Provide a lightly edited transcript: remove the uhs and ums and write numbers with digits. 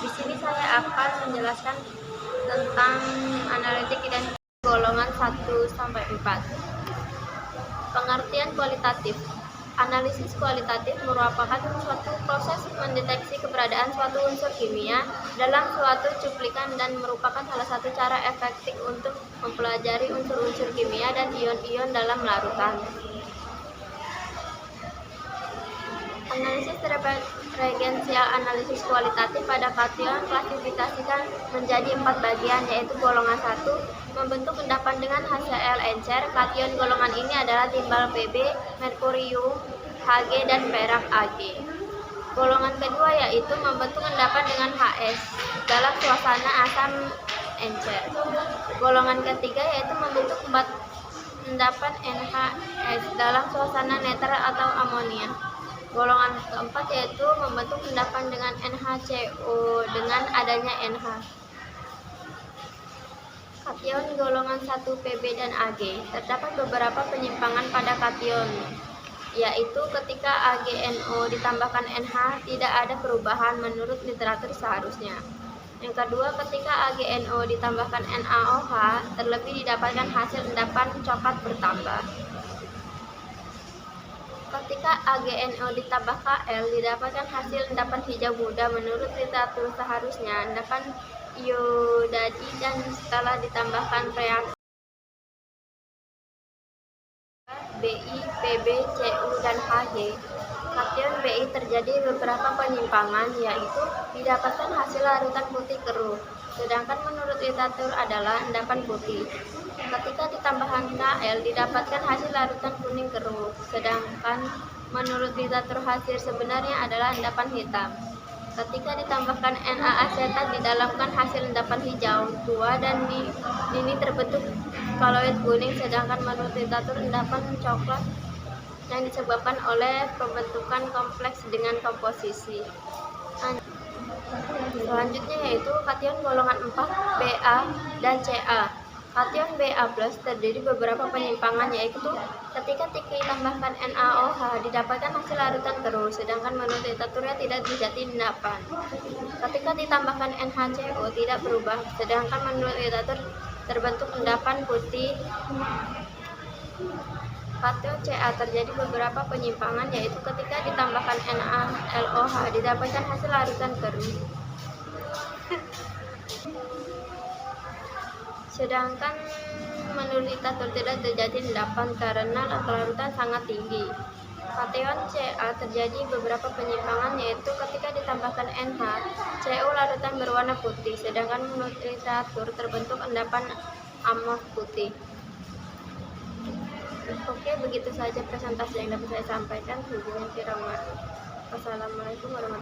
Di sini saya akan menjelaskan tentang analitik identitas golongan 1 sampai 4. Pengertian kualitatif. Analisis kualitatif merupakan suatu proses mendeteksi keberadaan suatu unsur kimia dalam suatu cuplikan dan merupakan salah satu cara efektif untuk mempelajari unsur-unsur kimia dan ion-ion dalam larutan. Analisis referensial analisis kualitatif pada kation klasifikasikan menjadi 4 bagian, yaitu golongan 1 membentuk endapan dengan HCl encer. Kation golongan ini adalah timbal Pb, merkurium, Hg, dan perak Ag. Golongan kedua yaitu membentuk endapan dengan Hs dalam suasana asam encer. Golongan ketiga yaitu membentuk endapan NHS dalam suasana netral atau amonia. Golongan keempat yaitu membentuk endapan dengan NHCO dengan adanya NH. Kation golongan 1 Pb dan Ag. Terdapat beberapa penyimpangan pada kation, yaitu ketika AgNO ditambahkan NH tidak ada perubahan menurut literatur seharusnya. Yang kedua, ketika AgNO ditambahkan NaOH, terlebih didapatkan hasil endapan coklat bertambah. Ketika AgNO ditambah Kl, didapatkan hasil endapan hijau muda menurut literatur seharusnya. Endapan iodadi dan setelah ditambahkan reaksi Bi, Pb, Cu, dan Hg. Kation Bi terjadi beberapa penyimpangan, yaitu didapatkan hasil larutan putih keruh, sedangkan menurut literatur adalah endapan putih. Ketika ditambahkan Kl, didapatkan hasil larutan kuning keruh, sedangkan menurut literatur hasil sebenarnya adalah endapan hitam. Ketika ditambahkan Na asetat, didapatkan hasil endapan hijau tua dan ini terbentuk koloid kuning, sedangkan menurut literatur endapan coklat yang disebabkan oleh pembentukan kompleks dengan komposisi. Selanjutnya yaitu kation golongan 4 Ba dan Ca. Kation Ba+ terdiri beberapa penyimpangan, yaitu ketika ditambahkan NaOH didapatkan hasil larutan keruh, sedangkan menurut literaturnya tidak terjadi endapan. Ketika ditambahkan NHCO tidak berubah, sedangkan menurut literatur terbentuk endapan putih. Kation Ca terjadi beberapa penyimpangan, yaitu ketika ditambahkan NaLOH didapatkan hasil larutan keruh, sedangkan menurut literatur tidak terjadi endapan karena larutan sangat tinggi. Kation Ca terjadi beberapa penyimpangan, yaitu ketika ditambahkan NH, Cu larutan berwarna putih, sedangkan menurut literatur terbentuk endapan amorf putih. Oke, begitu saja presentasi yang dapat saya sampaikan. Wassalamualaikum warahmatullahi wabarakatuh.